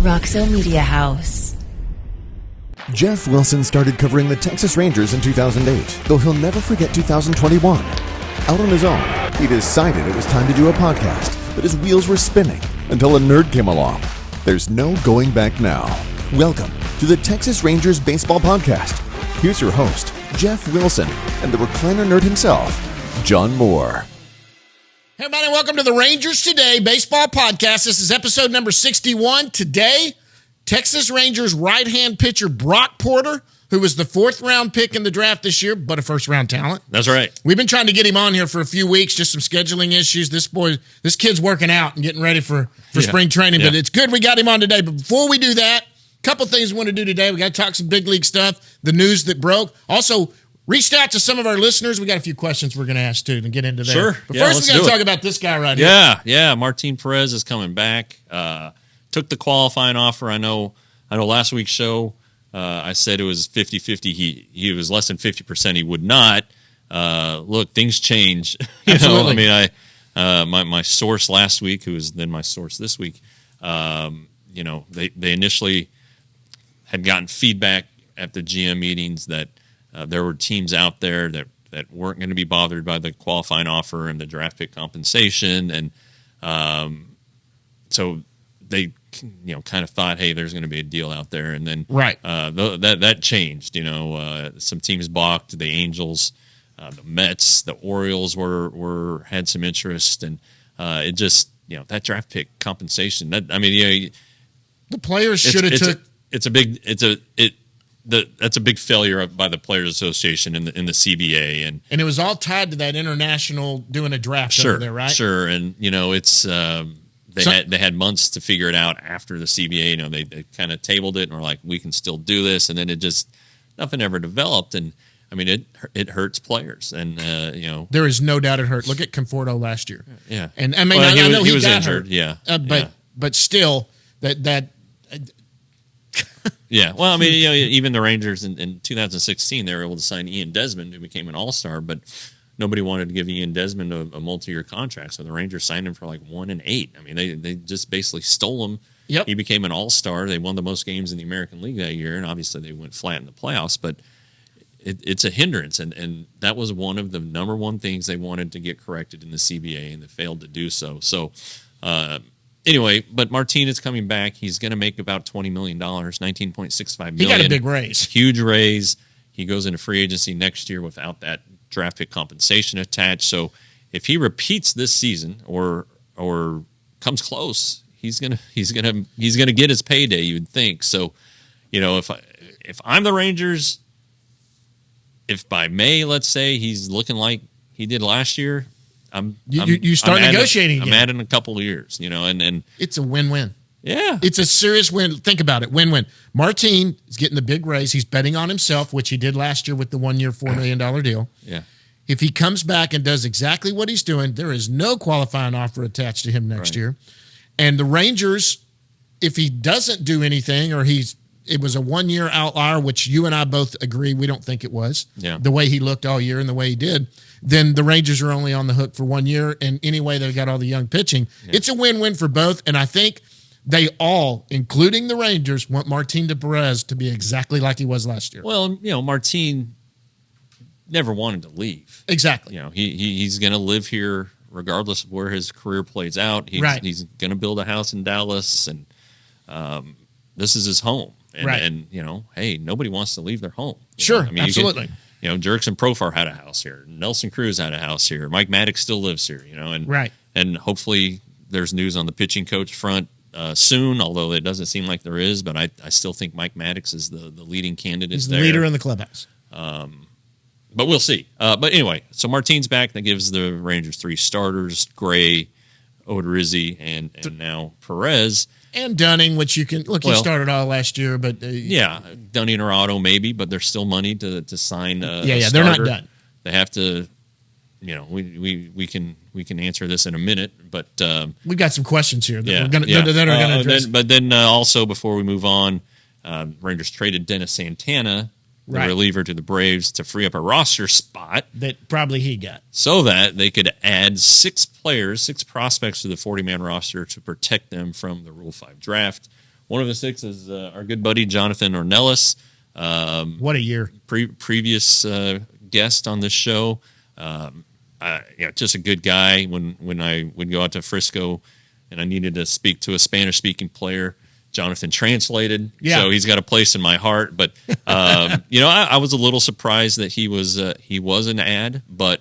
Roxo Media House. Jeff Wilson started covering the Texas Rangers in 2008, though he'll never forget 2021. Out on his own, he decided it was time to do a podcast, but his wheels were spinning until a nerd came along. There's no going back now. Welcome to the Texas Rangers Baseball Podcast. Here's your host, Jeff Wilson, and the recliner nerd himself, John Moore. Hey, everybody, welcome to the Rangers Today Baseball Podcast. This is episode number 61. Today, Texas Rangers right-hand pitcher Brock Porter, who was the fourth-round pick in the draft this year, but a first-round talent. That's right. We've been trying to get him on here for a few weeks, just some scheduling issues. This kid's working out and getting ready for spring training, but it's good we got him on today. But before we do that, a couple things we want to do today. We got to talk some big league stuff, the news that broke. Also, reached out to some of our listeners. We got a few questions we're going to ask, too, and get into that. Sure. But first, we got to talk about this guy right here. Yeah. Martin Perez is coming back. Took the qualifying offer. I know last week's show, I said it was 50-50. He was less than 50%. He would not. Look, things change. Absolutely. My source last week, who was then my source this week, they initially had gotten feedback at the GM meetings that there were teams out there that weren't going to be bothered by the qualifying offer and the draft pick compensation, and so they kind of thought, hey, there's going to be a deal out there, and then that changed. Some teams balked. The Angels, the Mets, the Orioles had some interest, and it just that draft pick compensation. The players should have took. That's a big failure by the Players Association in the CBA, and it was all tied to that international doing a draft over there, right? Sure, and it's they had months to figure it out after the CBA. They kind of tabled it and were like, we can still do this, and then it just nothing ever developed, and it hurts players, and there is no doubt it hurt. Look at Conforto last year, and I know he was got injured, hurt, but still that. Yeah, well, even the Rangers in 2016, they were able to sign Ian Desmond, who became an All-Star, but nobody wanted to give Ian Desmond a multi-year contract, so the Rangers signed him for like 1 and 8. They just basically stole him. Yep. He became an All-Star. They won the most games in the American League that year, and obviously they went flat in the playoffs, but it's a hindrance, and that was one of the number one things they wanted to get corrected in the CBA, and they failed to do so. So, anyway, but Martin is coming back. He's going to make about $20 million, $19.65 million. He got a big raise. Huge raise. He goes into free agency next year without that draft pick compensation attached. So if he repeats this season or comes close, he's gonna get his payday, you would think. So, if I'm the Rangers, if by May, let's say, he's looking like he did last year, you start negotiating again. I'm adding a couple of years, and it's a win-win. Yeah. It's a serious win. Think about it. Win-win. Martin is getting the big raise. He's betting on himself, which he did last year with the 1 year, $4 million deal. Yeah. If he comes back and does exactly what he's doing, there is no qualifying offer attached to him next year. And the Rangers, if he doesn't do anything or it was a 1 year outlier, which you and I both agree we don't think it was, the way he looked all year and the way he did, then the Rangers are only on the hook for 1 year. And anyway, they've got all the young pitching. Yeah. It's a win-win for both. And I think they all, including the Rangers, want Martin Perez to be exactly like he was last year. Well, Martin never wanted to leave. Exactly. He's going to live here regardless of where his career plays out. He's going to build a house in Dallas, and this is his home. And hey, nobody wants to leave their home. Sure, absolutely. Jurickson Profar had a house here. Nelson Cruz had a house here. Mike Maddox still lives here. And hopefully there's news on the pitching coach front soon, although it doesn't seem like there is. But I still think Mike Maddox is the leading candidate. He's the leader in the clubhouse. But we'll see. But anyway, so Martin's back. That gives the Rangers 3 starters: Gray, Odorizzi, and now Perez. And Dunning, which you can look. He started all last year, but Dunning or Otto maybe, but there's still money to sign. They're not done. They have to. We can answer this in a minute, but we've got some questions here that are going to address. But then also before we move on, Rangers traded Dennis Santana, the reliever, to the Braves to free up a roster spot that probably he got, so that they could add 6 prospects to the 40-man roster to protect them from the Rule 5 draft. One of the 6 is our good buddy Jonathan Ornelas. What a year! Previous guest on this show. Just a good guy. When I would go out to Frisco and I needed to speak to a Spanish-speaking player, Jonathan translated. Yeah. So he's got a place in my heart. But I was a little surprised that he was an ad, but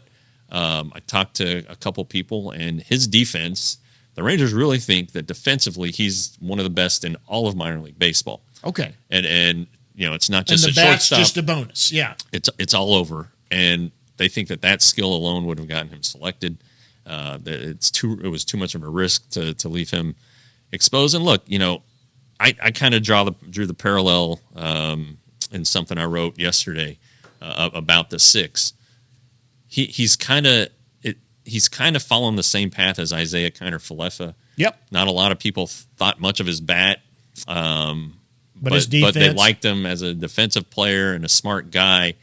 I talked to a couple people, and his defense. The Rangers really think that defensively he's one of the best in all of minor league baseball. Okay. And it's not just and the a bat's shortstop. just a bonus. Yeah. It's all over. And they think that skill alone would have gotten him selected. It was too much of a risk to leave him exposed. And look, I kind of drew the parallel in something I wrote yesterday about the 6. He's kind of following the same path as Isaiah Kiner-Falefa. Yep. Not a lot of people thought much of his bat, but his defense. But they liked him as a defensive player and a smart guy.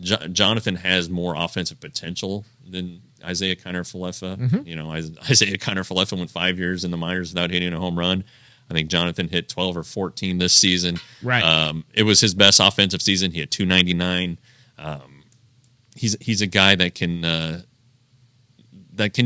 Jonathan has more offensive potential than Isaiah Kiner-Falefa. Mm-hmm. Isaiah Kiner-Falefa went 5 years in the minors without hitting a home run. I think Jonathan hit 12 or 14 this season. Right. It was his best offensive season. He had 299. He's a guy that can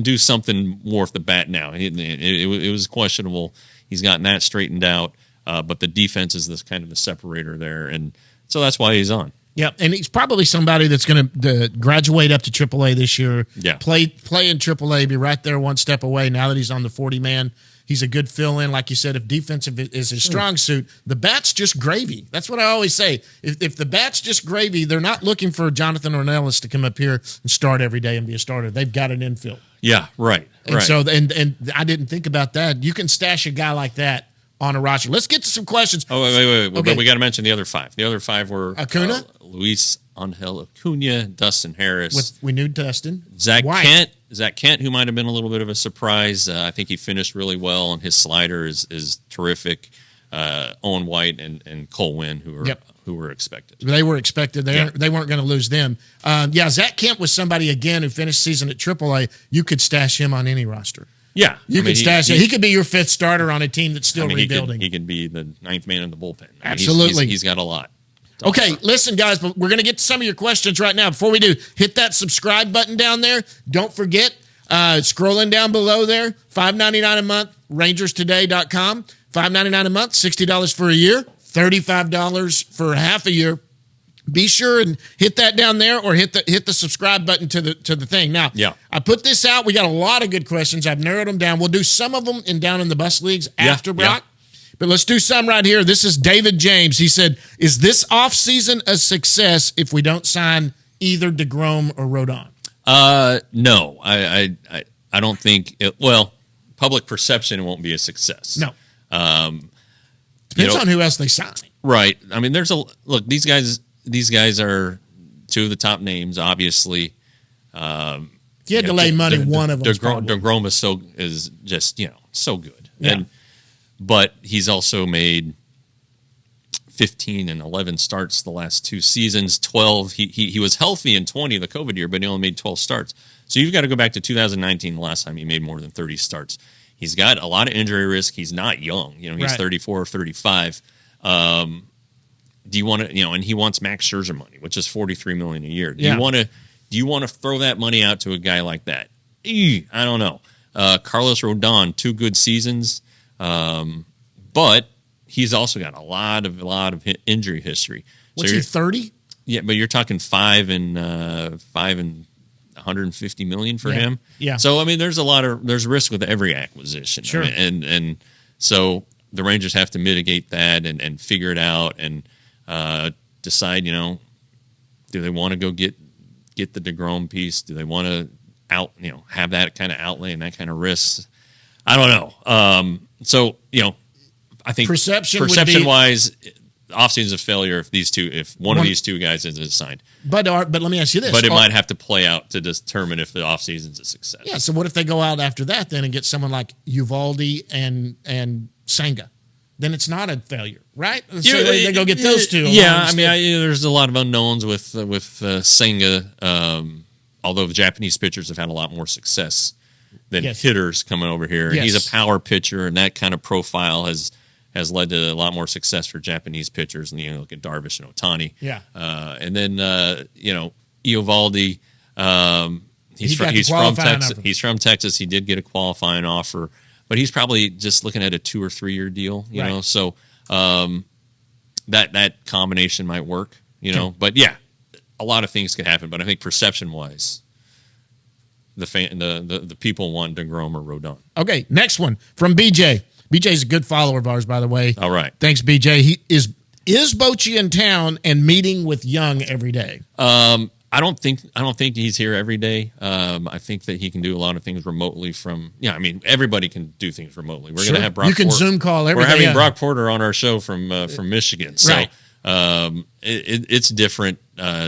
do something more with the bat now. It was questionable. He's gotten that straightened out, but the defense is this kind of the separator there, and so that's why he's on. Yeah, and he's probably somebody that's going to graduate up to AAA this year. Yeah. Play in AAA, be right there one step away. Now that he's on the 40-man, he's a good fill-in. Like you said, if defensive is his strong suit, the bat's just gravy. That's what I always say. If the bat's just gravy, they're not looking for Jonathan Ornelas to come up here and start every day and be a starter. They've got an infield. Yeah, right. And so, and I didn't think about that. You can stash a guy like that on a roster. Let's get to some questions. Oh, wait. Okay. We got to mention the other 5. The other 5 were Acuna, Luis Angel Acuna, Dustin Harris. We knew Dustin. Zach White. Kent, who might have been a little bit of a surprise. I think he finished really well, and his slider is terrific. Owen White and Cole Winn, who were expected. They were expected. They weren't going to lose them. Zach Kent was somebody, again, who finished season at AAA. You could stash him on any roster. Yeah. You could stash him. He could be your 5th starter on a team that's still rebuilding. He could be the 9th man in the bullpen. Absolutely. He's got a lot. Okay, listen, guys, but we're going to get to some of your questions right now. Before we do, hit that subscribe button down there. Don't forget, scrolling down below there, $5.99 a month, rangerstoday.com. $5.99 a month, $60 for a year, $35 for half a year. Be sure and hit that down there, or hit the subscribe button to the thing. Now, I put this out. We got a lot of good questions. I've narrowed them down. We'll do some of them down in the bus leagues after Brock. But let's do some right here. This is David James. He said, "Is this offseason a success if we don't sign either DeGrom or Rodon?" No, I don't think it. Well, public perception won't be a success. No. Depends on who else they sign. Right. I mean, look. These guys are 2 of the top names, obviously. If you had to lay money, one of them. DeGrom is just so good, but he's also made 15 and 11 starts the last 2 seasons. 12. He was healthy in 20, the COVID year, but he only made 12 starts. So you've got to go back to 2019, the last time he made more than 30 starts. He's got a lot of injury risk. He's not young. He's 34 or 35. Do you want to, and he wants Max Scherzer money, which is $43 million a year. Do you want to throw that money out to a guy like that? I don't know. Carlos Rodon, 2 good seasons, but he's also got a lot of injury history. What's he, 30? Yeah, but you're talking 5 and 150 million for him. Yeah. So I mean, there's risk with every acquisition. Sure. I mean, and so the Rangers have to mitigate that and figure it out and decide. Do they want to go get the DeGrom piece? Do they want to have that kind of outlay and that kind of risk? I don't know. So I think perception wise, offseason's a failure if one of these 2 guys is signed. But let me ask you this. But it might have to play out to determine if the offseason's a success. Yeah, so what if they go out after that then and get someone like Uvalde and Senga? Then it's not a failure, right? So they go get those 2. Yeah, I mean, there's a lot of unknowns with Senga, although the Japanese pitchers have had a lot more success than hitters coming over here. Yes. He's a power pitcher, and that kind of profile has has led to a lot more success for Japanese pitchers. And look at Darvish and Ohtani. Yeah. And then Eovaldi. He's from Texas. Offer. He's from Texas. He did get a qualifying offer, but he's probably just looking at a 2 or 3 year deal. You know, so that combination might work. But yeah, a lot of things could happen. But I think perception wise, the people want DeGrom or Rodon. Okay, next one from BJ. BJ's a good follower of ours, by the way. All right, thanks, BJ. He is Bochy in town and meeting with Young every day? I don't think he's here every day. I think that he can do a lot of things remotely from. Yeah, I mean everybody can do things remotely. We're going to have Brock. You can Porter. Zoom call every We're day. having Brock Porter on our show from Michigan. So, right. It's different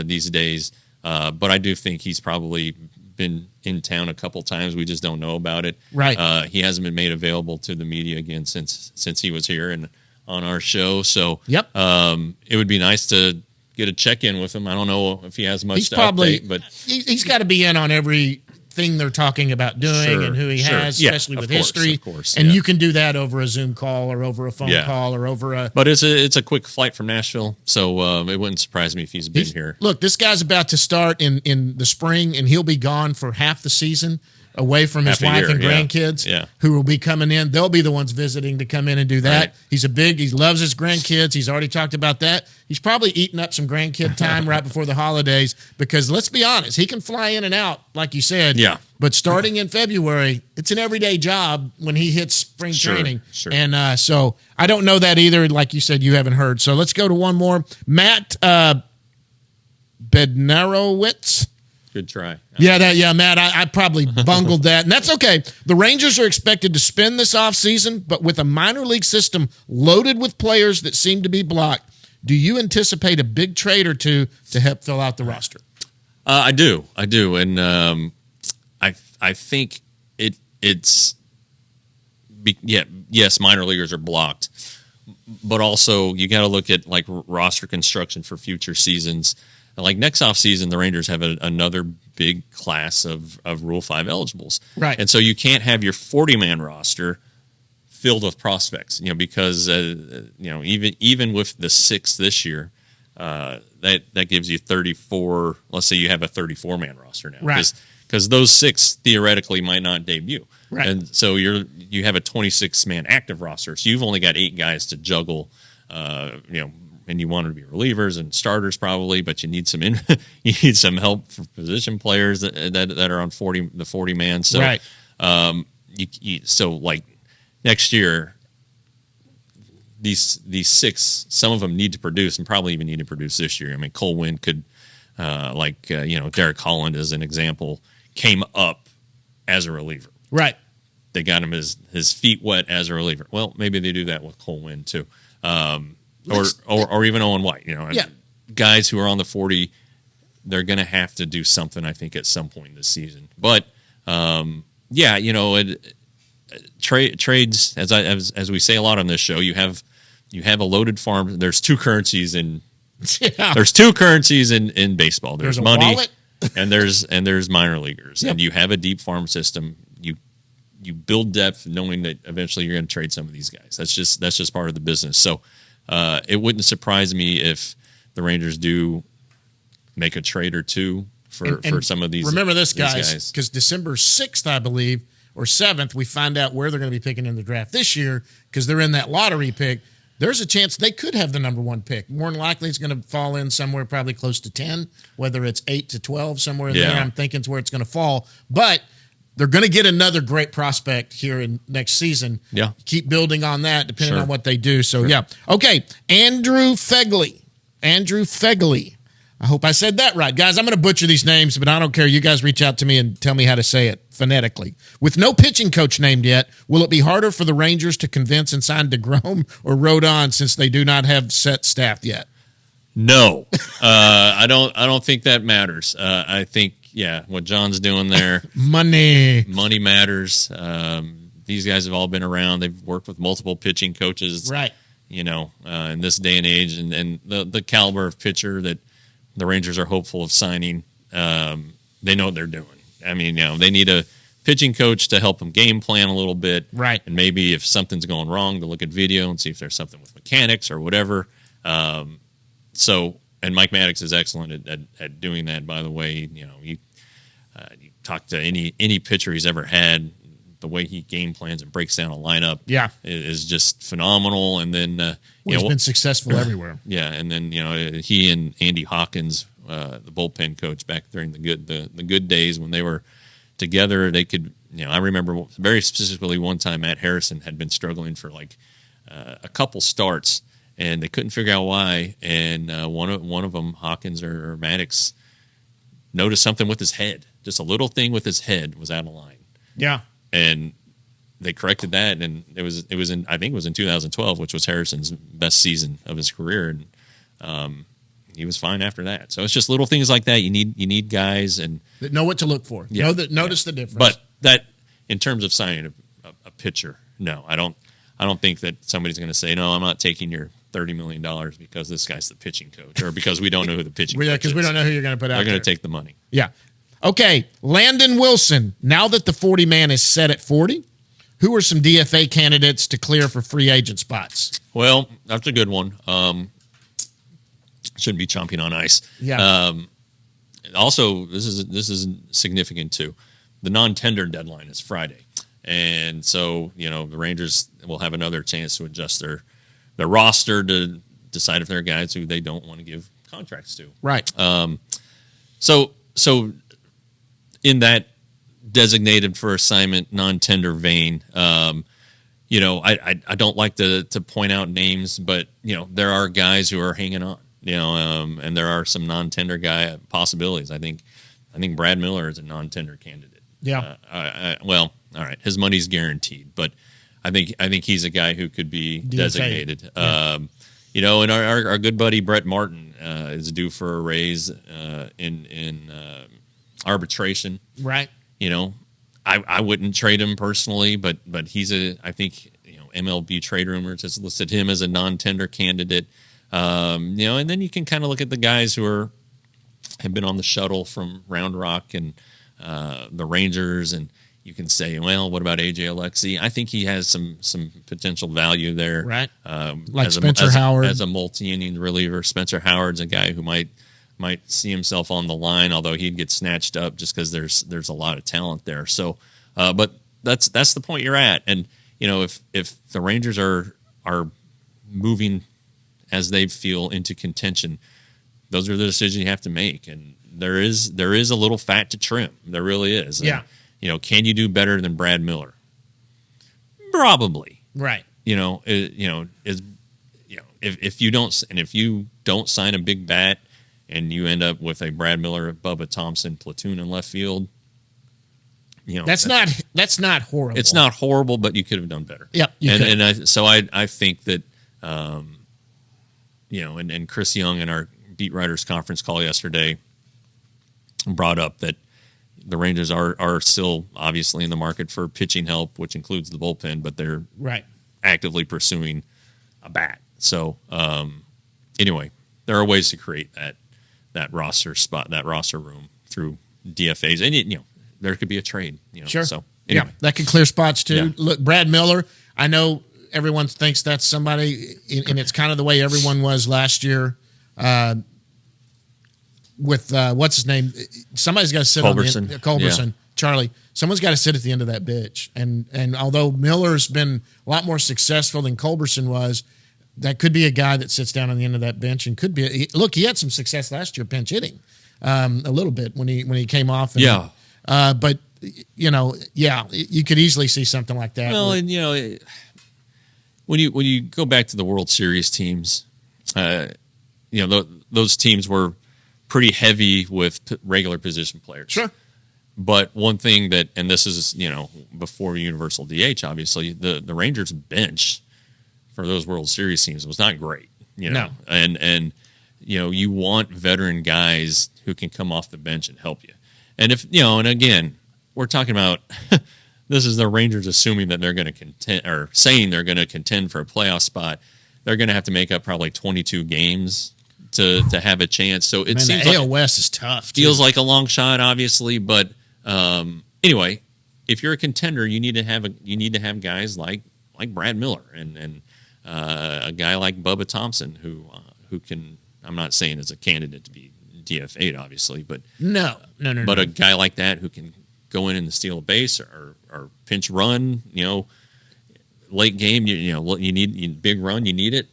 these days. But I do think he's probably been in town a couple times. We just don't know about it. Right. He hasn't been made available to the media again since he was here and on our show. So yep. It would be nice to get a check-in with him. I don't know if he has much he's to probably, update, but he's got to be in on everything they're talking about doing and who he has, especially with history. Of course, and you can do that over a Zoom call or over a phone call or over a. But it's a quick flight from Nashville, so it wouldn't surprise me if he's been here. Look, this guy's about to start in the spring, and he'll be gone for half the season, away from his wife and grandkids, who will be coming in. They'll be the ones visiting to come in and do that. Right. He loves his grandkids. He's already talked about that. He's probably eating up some grandkid time right before the holidays because, let's be honest, he can fly in and out, like you said. Yeah. But starting in February, it's an everyday job when he hits spring training. Sure. And so I don't know that either. Like you said, you haven't heard. So let's go to one more. Matt Bednarowitz. Good try. Matt, I probably bungled that, and that's okay. The Rangers are expected to spend this offseason, but with a minor league system loaded with players that seem to be blocked, do you anticipate a big trade or two to help fill out the roster? I do, and I think it's yes, minor leaguers are blocked, but also you got to look at like roster construction for future seasons. Like next offseason, the Rangers have another big class of Rule 5 eligibles. Right. And so you can't have your 40-man roster filled with prospects, because, even with the 6 this year, that gives you 34. Let's say you have a 34-man roster now. Right. Because those 6 theoretically might not debut. Right. And so you have a 26-man active roster. So you've only got 8 guys to juggle, and you want them to be relievers and starters probably, but you need some help for position players that are on the 40 man. So, right. So like next year, these 6, some of them need to produce and probably even need to produce this year. I mean, Cole Winn could, Derek Holland as an example, came up as a reliever. Right. They got him his feet wet as a reliever. Well, maybe they do that with Cole Winn too. Or even Owen White, guys who are on the 40, they're going to have to do something, I think, at some point this season. But trades, as we say a lot on this show, you have a loaded farm. There's 2 currencies in there's 2 currencies in baseball. There's money, and there's minor leaguers, and you have a deep farm system. You build depth, knowing that eventually you're going to trade some of these guys. That's just part of the business. So. It wouldn't surprise me if the Rangers do make a trade or two for some of these. Remember this, guys, because December 6th, I believe, or 7th, we find out where they're going to be picking in the draft this year because they're in that lottery pick. There's a chance they could have the number 1 pick. More than likely, it's going to fall in somewhere probably close to 10, whether it's 8 to 12, somewhere in there. I'm thinking it's where it's going to fall. But they're going to get another great prospect here in next season. Yeah. Keep building on that depending on what they do. So, Okay, Andrew Fegley. I hope I said that right. Guys, I'm going to butcher these names, but I don't care. You guys reach out to me and tell me how to say it phonetically. With no pitching coach named yet, will it be harder for the Rangers to convince and sign DeGrom or Rodon since they do not have set staff yet? No. I don't think that matters. I think what John's doing there. Money matters. These guys have all been around. They've worked with multiple pitching coaches. Right. In this day and age, and the caliber of pitcher that the Rangers are hopeful of signing, they know what they're doing. I mean, they need pitching coach to help him game plan a little bit. Right. And maybe if something's going wrong, to look at video and see if there's something with mechanics or whatever. And Mike Maddox is excellent at doing that, by the way. You talk to any pitcher he's ever had, the way he game plans and breaks down a lineup is just phenomenal. And then he's been successful everywhere. Yeah, and then he and Andy Hawkins, the bullpen coach, back during the good days when they were together, they could. I remember very specifically one time Matt Harrison had been struggling for like a couple starts, and they couldn't figure out why. And one of them, Hawkins or Maddox, noticed something with his head. Just a little thing with his head was out of line. Yeah. And they corrected that, and it was in, I think it was in 2012, which was Harrison's best season of his career, and he was fine after that. So it's just little things like that. You need guys and that know what to look for. Yeah, Notice the difference. But that, in terms of signing a pitcher, no, I don't think that somebody's going to say, no, I'm not taking your $30 million because this guy's the pitching coach, or because we don't know who the pitching coach is. Because we don't know who you're going to put out. They're going to take the money. Yeah. Okay, Landon Wilson. Now that the 40-man is set at 40, who are some DFA candidates to clear for free agent spots? Well, that's a good one. Shouldn't be chomping on ice. Yeah. Also, this is significant too. The non-tender deadline is Friday, and so the Rangers will have another chance to adjust their roster to decide if there are guys who they don't want to give contracts to. Right. So in that designated for assignment non-tender vein, I don't like to point out names, but there are guys who are hanging on, and there are some non-tender guy possibilities. I think Brad Miller is a non-tender candidate. Yeah. Well, all right, his money's guaranteed, but I think he's a guy who could be designated. Yeah. And our good buddy Brett Martin is due for a raise in arbitration. Right. I wouldn't trade him personally, but he's I think MLB Trade Rumors has listed him as a non-tender candidate. And then you can kind of look at the guys who have been on the shuttle from Round Rock and the Rangers, and you can say, well, what about AJ Alexi? I think he has some potential value there. Right. Like Spencer Howard. As a multi-inning reliever. Spencer Howard's a guy who might see himself on the line, although he'd get snatched up just because there's a lot of talent there. So, but that's the point you're at. And, if the Rangers are moving as they feel into contention, those are the decisions you have to make. And there is a little fat to trim. There really is. Yeah. And, can you do better than Brad Miller? Probably. Right. If you don't sign a big bat and you end up with a Brad Miller, Bubba Thompson platoon in left field, that's not horrible. It's not horrible, but you could have done better. Yep. I think that, and Chris Young in our beat writers conference call yesterday brought up that the Rangers are still obviously in the market for pitching help, which includes the bullpen, but they're actively pursuing a bat. So anyway, there are ways to create that roster spot, that roster room through DFAs, and there could be a trade. Sure. So anyway. Yeah, that could clear spots too. Yeah. Look, Brad Miller. I know everyone thinks that's somebody, and it's kind of the way everyone was last year. With what's his name? Somebody's got to sit Culberson. on the end. Culberson. Yeah. Charlie. Someone's got to sit at the end of that bench. And although Miller's been a lot more successful than Culberson was, that could be a guy that sits down on the end of that bench and could be. Look, he had some success last year pinch hitting, a little bit when he came off. And, yeah. But you could easily see something like that. Well, and when you go back to the World Series teams, those teams were pretty heavy with regular position players. Sure. But one thing that, and this is, before universal DH, obviously, the Rangers bench for those World Series teams was not great. No. And you want veteran guys who can come off the bench and help you. And if, and again, we're talking about, this is the Rangers assuming that they're going to contend, or saying they're going to contend for a playoff spot. They're going to have to make up probably 22 games to have a chance. So it seems the like AL West is tough. Feels like a long shot, obviously, but anyway, if you're a contender, you need to have guys like Brad Miller and a guy like Bubba Thompson who can. I'm not saying is a candidate to be DFA'd, obviously, but No. a guy like that who can go in and steal a base or pinch run, late game, you need big run, you need it.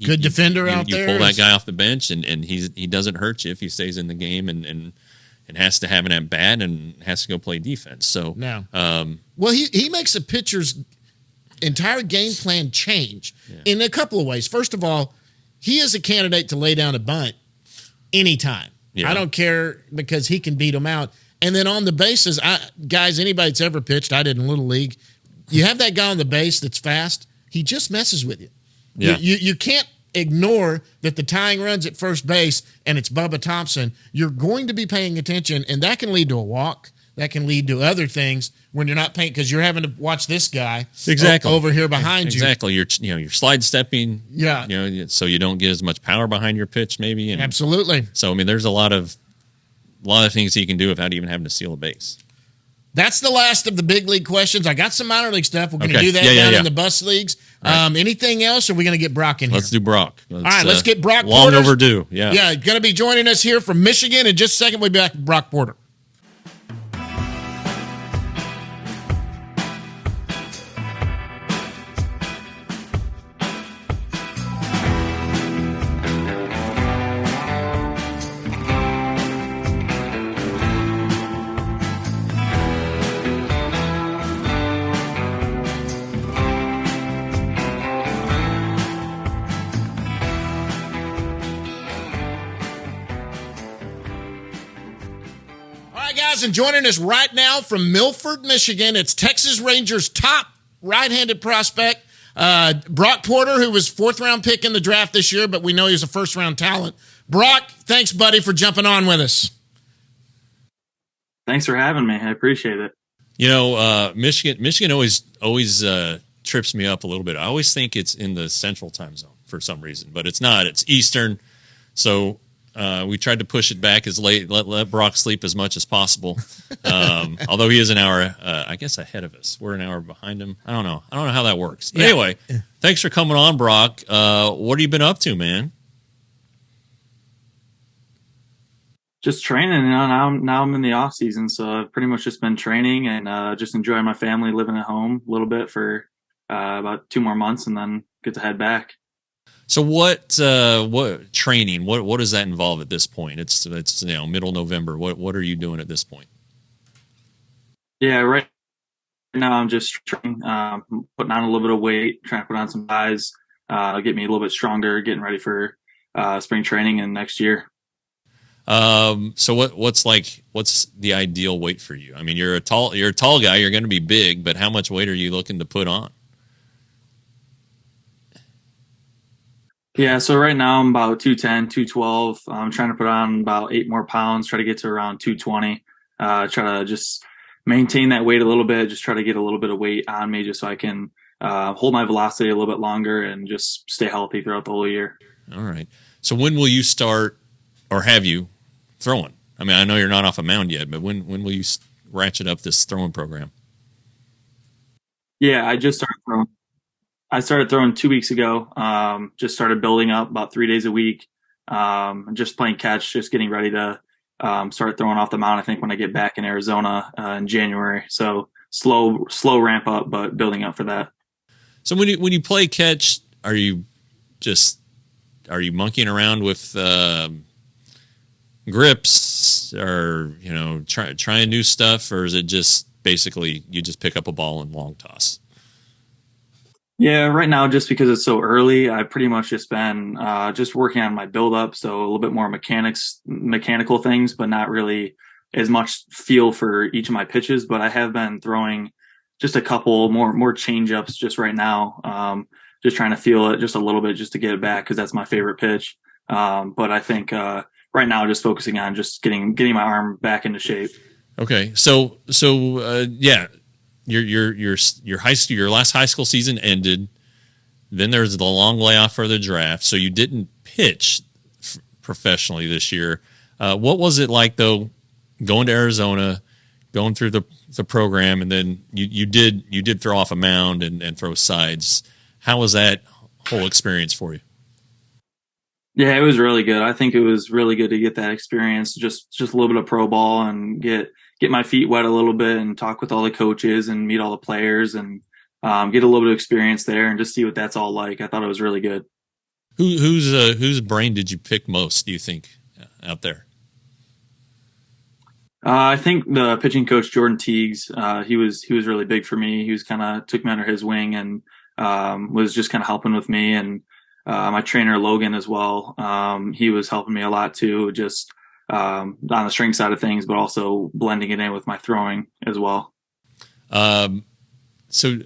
Good defender out there. You pull that guy off the bench, and he doesn't hurt you if he stays in the game and has to have an at bat and has to go play defense. So well, he makes a pitcher's entire game plan change in a couple of ways. First of all, he is a candidate to lay down a bunt anytime. Yeah. I don't care because he can beat them out. And then on the bases, guys, anybody that's ever pitched, I did in Little League, you have that guy on the base that's fast, he just messes with you. Yeah. You can't ignore that the tying runs at first base and it's Bubba Thompson. You're going to be paying attention, and that can lead to a walk. That can lead to other things when you're not paying because you're having to watch this guy over here behind you. Exactly. You're slide stepping. Yeah. So you don't get as much power behind your pitch, maybe. And absolutely. So there's a lot of things he can do without even having to steal a base. That's the last of the big league questions. I got some minor league stuff. We're going to do that down in the bus leagues. Right. Anything else, or are we going to get Brock in here? Let's do Brock. All right, let's get Brock Long Porter. Overdue. Yeah. Yeah, going to be joining us here from Michigan. In just a second, we'll be back with Brock Porter. And joining us right now from Milford, Michigan, it's Texas Rangers' top right-handed prospect, Brock Porter, who was fourth-round pick in the draft this year, but we know he's a first-round talent. Brock, thanks, buddy, for jumping on with us. Thanks for having me. I appreciate it. Michigan always trips me up a little bit. I always think it's in the central time zone for some reason, but it's not. It's Eastern, so we tried to push it back as late, let Brock sleep as much as possible. Although he is an hour, I guess, ahead of us. We're an hour behind him. I don't know how that works. But anyway, thanks for coming on, Brock. What have you been up to, man? Just training. Now I'm in the off season, so I've pretty much just been training and just enjoying my family, living at home a little bit for about 2 more months, and then get to head back. So what training? What does that involve at this point? It's middle November. What are you doing at this point? Yeah, right now I'm just training, putting on a little bit of weight, trying to put on some size, get me a little bit stronger, getting ready for spring training and next year. So what's the ideal weight for you? I mean, you're a tall guy. You're going to be big, but how much weight are you looking to put on? Yeah, so right now I'm about 210, 212. I'm trying to put on about 8 more pounds, try to get to around 220. Try to just maintain that weight a little bit, just try to get a little bit of weight on me just so I can hold my velocity a little bit longer and just stay healthy throughout the whole year. All right. So when will you start, or have you, throwing? I mean, I know you're not off a mound yet, but when will you ratchet up this throwing program? Yeah, I just started throwing. I started throwing 2 weeks ago. Just started building up about 3 days a week. Just playing catch, just getting ready to start throwing off the mound. I think when I get back in Arizona in January. So slow ramp up, but building up for that. So when you play catch, are you monkeying around with grips, or trying new stuff, or is it just basically you just pick up a ball and long toss? Yeah, right now, just because it's so early, I've pretty much just been just working on my build-up, so a little bit more mechanical things, but not really as much feel for each of my pitches. But I have been throwing just a couple more change-ups just right now, just trying to feel it just a little bit just to get it back because that's my favorite pitch. But I think right now, just focusing on just getting my arm back into shape. Okay, so yeah. Your last high school season ended. Then there's the long layoff for the draft. So you didn't pitch professionally this year. What was it like though, going to Arizona, going through the program, and then you did throw off a mound and throw sides. How was that whole experience for you? Yeah, it was really good. I think it was really good to get that experience, just a little bit of pro ball and get my feet wet a little bit and talk with all the coaches and meet all the players and get a little bit of experience there and just see what that's all like. I thought it was really good. Whose brain did you pick most, do you think, out there? I think the pitching coach, Jordan Teagues, he was really big for me. He was kind of took me under his wing and was just kind of helping with me. And my trainer, Logan, as well, he was helping me a lot too, just on the strength side of things, but also blending it in with my throwing as well. So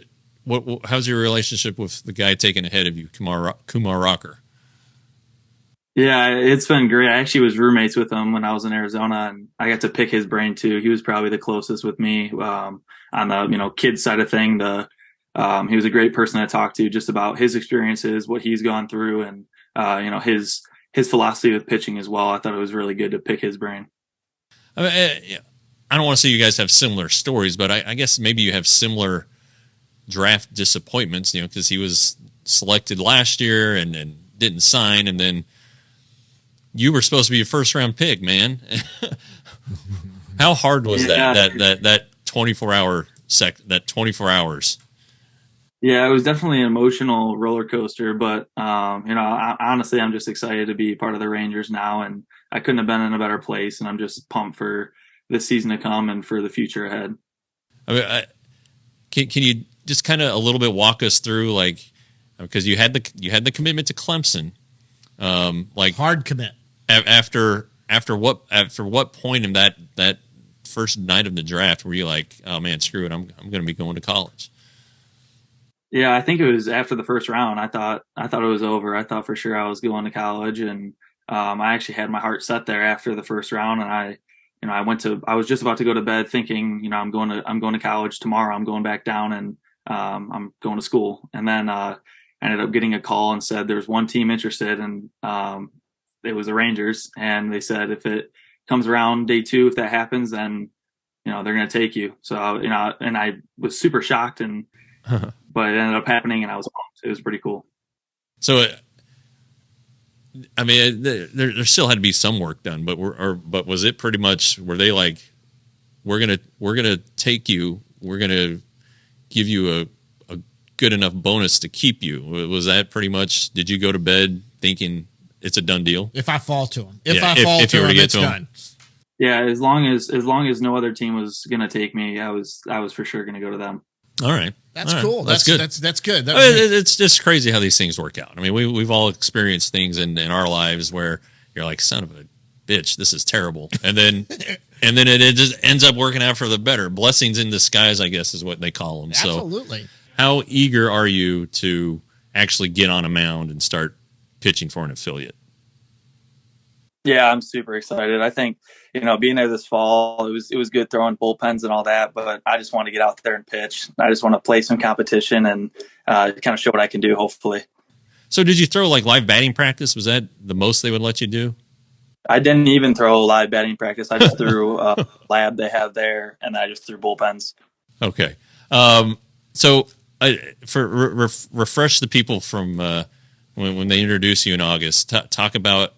how's your relationship with the guy taking ahead of you, Kumar Rocker? Yeah, it's been great. I actually was roommates with him when I was in Arizona, and I got to pick his brain too. He was probably the closest with me on the kids side of thing. He was a great person to talk to, just about his experiences, what he's gone through, and his philosophy with pitching as well. I thought it was really good to pick his brain. I don't want to say you guys have similar stories, but I guess maybe you have similar draft disappointments. Because he was selected last year and didn't sign, and then you were supposed to be a first round pick, man. How hard was that 24 hours? Yeah, it was definitely an emotional roller coaster, but honestly, I'm just excited to be part of the Rangers now, and I couldn't have been in a better place, and I'm just pumped for this season to come and for the future ahead. I mean, can you just kind of a little bit walk us through, because you had the commitment to Clemson, hard commit. After what point in that first night of the draft were you like, oh man, screw it, I'm going to be going to college? Yeah, I think it was after the first round. I thought it was over. I thought for sure I was going to college, and I actually had my heart set there after the first round. And I was just about to go to bed thinking, I'm going to college tomorrow. I'm going back down and I'm going to school. And then I ended up getting a call and said there was one team interested, and it was the Rangers, and they said if it comes around day 2, if that happens, then they're going to take you. So and I was super shocked, and but it ended up happening, and I was pumped. It was pretty cool. So I mean, there still had to be some work done, but was it pretty much, were they like, we're gonna take you, we're gonna give you a good enough bonus to keep you? Was that pretty much? Did you go to bed thinking it's a done deal? If I fall to him, if it's done. Yeah, as long as no other team was gonna take me, I was for sure gonna go to them. All right, that's cool. That's good. That's good. It's just crazy how these things work out. I mean, we've all experienced things in our lives where you're like, son of a bitch, this is terrible, and then it just ends up working out for the better. Blessings in disguise, I guess, is what they call them. Absolutely. So, how eager are you to actually get on a mound and start pitching for an affiliate? Yeah, I'm super excited. I think, being there this fall, it was good throwing bullpens and all that, but I just want to get out there and pitch. I just want to play some competition and kind of show what I can do, hopefully. So did you throw live batting practice? Was that the most they would let you do? I didn't even throw live batting practice. I just threw a lab they have there, and I just threw bullpens. Okay. So refresh the people from when they introduce you in August. Talk about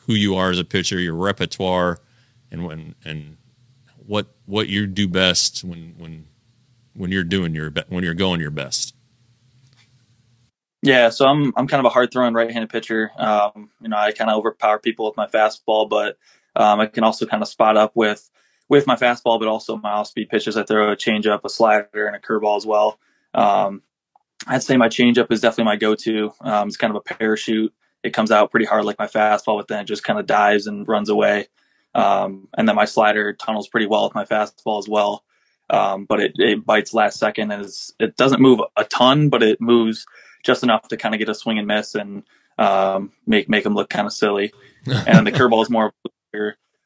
who you are as a pitcher, your repertoire, and what you do best when you're going your best. Yeah, so I'm kind of a hard throwing right-handed pitcher. I kind of overpower people with my fastball, but I can also kind of spot up with my fastball, but also my off-speed pitches. I throw a changeup, a slider, and a curveball as well. I'd say my changeup is definitely my go-to. It's kind of a parachute. It comes out pretty hard like my fastball, but then it just kind of dives and runs away. And then my slider tunnels pretty well with my fastball as well. But it bites last second, and it doesn't move a ton, but it moves just enough to kind of get a swing and miss and make them look kind of silly. And then the curveball is more of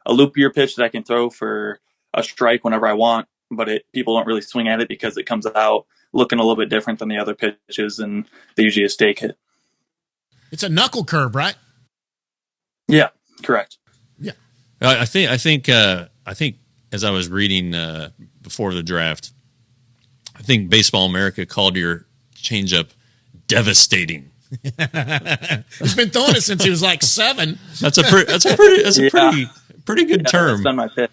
a loopier pitch that I can throw for a strike whenever I want, but people don't really swing at it because it comes out looking a little bit different than the other pitches, and they usually a stake hit. It's a knuckle curve, right? Yeah, correct. Yeah. I think as I was reading before the draft, I think Baseball America called your changeup devastating. He's been throwing it since he was like 7. That's a pretty good term. That's been my pick.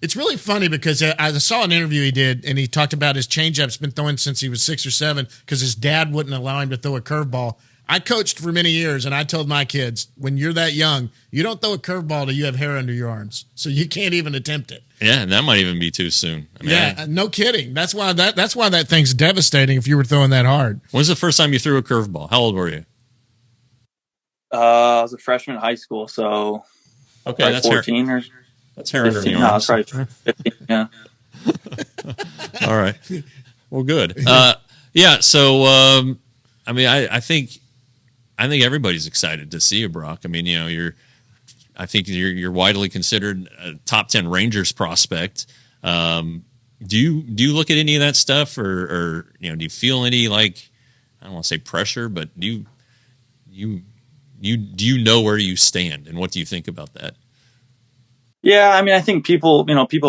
It's really funny because I saw an interview he did, and he talked about his changeup's been throwing since he was 6 or 7 because his dad wouldn't allow him to throw a curveball. I coached for many years, and I told my kids, when you're that young, you don't throw a curveball till you have hair under your arms, so you can't even attempt it. Yeah, that might even be too soon. I mean, no kidding. That's why that thing's devastating if you were throwing that hard. When's the first time you threw a curveball? How old were you? I was a freshman in high school, so okay, that's 14 or that's hair under your arms. No, that's right. 15, yeah. All right. Well, good. Yeah. So, I mean, I think everybody's excited to see you, Brock. I mean, I think you're widely considered a top 10 Rangers prospect. Do you look at any of that stuff, or do you feel any, like, I don't want to say pressure, but do you know where you stand, and what do you think about that? Yeah, I mean, I think people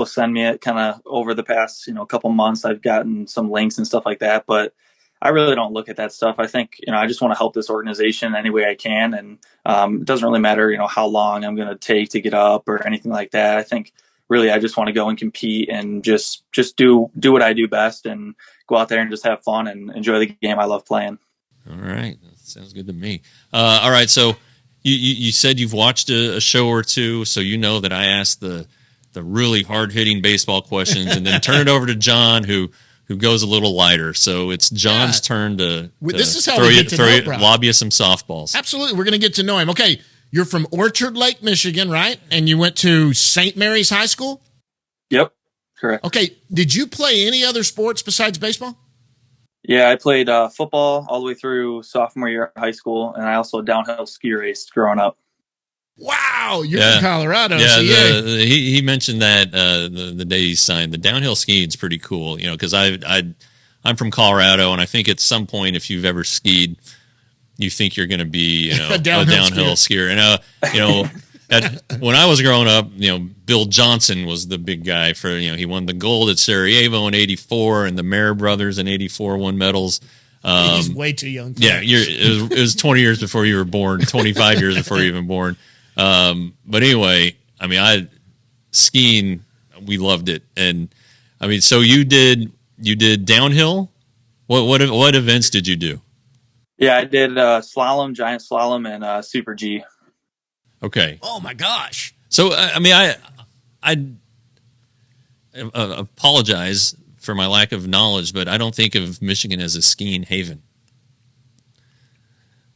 send me it kind of over the past, couple months. I've gotten some links and stuff like that, but I really don't look at that stuff. I think, I just want to help this organization any way I can. And it doesn't really matter, how long I'm going to take to get up or anything like that. I think really I just want to go and compete and just do what I do best and go out there and just have fun and enjoy the game I love playing. All right. That sounds good to me. All right. So you said you've watched a show or two, so you know that I asked the really hard-hitting baseball questions and then turn it over to John, who goes a little lighter. So it's John's turn to this is how we get to know Brock. Lob you some softballs. Absolutely. We're going to get to know him. Okay, you're from Orchard Lake, Michigan, right? And you went to St. Mary's High School? Yep, correct. Okay, did you play any other sports besides baseball? Yeah, I played football all the way through sophomore year of high school, and I also downhill ski raced growing up. Wow, you're from Colorado. Yeah, so he mentioned that the day he signed. The downhill skiing is pretty cool, because I'm from Colorado, and I think at some point, if you've ever skied, you think you're going to be a downhill skier. And when I was growing up, Bill Johnson was the big guy for he won the gold at Sarajevo in '84, and the Mayer brothers in '84 won medals. He's way too young. Yeah, it was 20 years before you were born, 25 years before you were even born. But anyway, I mean, skiing, we loved it. And I mean, so you did downhill. What events did you do? Yeah, I did slalom, giant slalom, and super G. Okay. Oh my gosh. So I mean, I apologize for my lack of knowledge, but I don't think of Michigan as a skiing haven.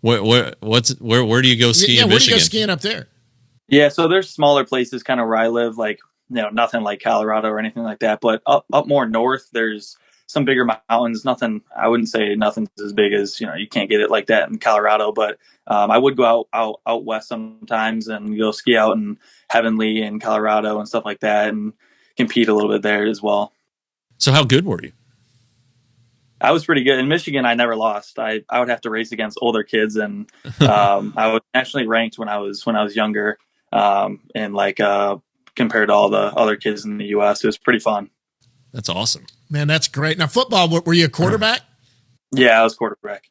Where do you go ski in Michigan? Where do you go skiing up there? Yeah, so there's smaller places kind of where I live, like, nothing like Colorado or anything like that. But up more north, there's some bigger mountains. I wouldn't say nothing's as big as, you can't get it like that in Colorado. But I would go out west sometimes and go ski out in Heavenly in Colorado and stuff like that and compete a little bit there as well. So how good were you? I was pretty good. In Michigan, I never lost. I would have to race against older kids, and I was nationally ranked when I was younger, and compared to all the other kids in the U.S. It was pretty fun. That's awesome, man. That's great. Now, football. Were you a quarterback? Yeah, I was quarterback.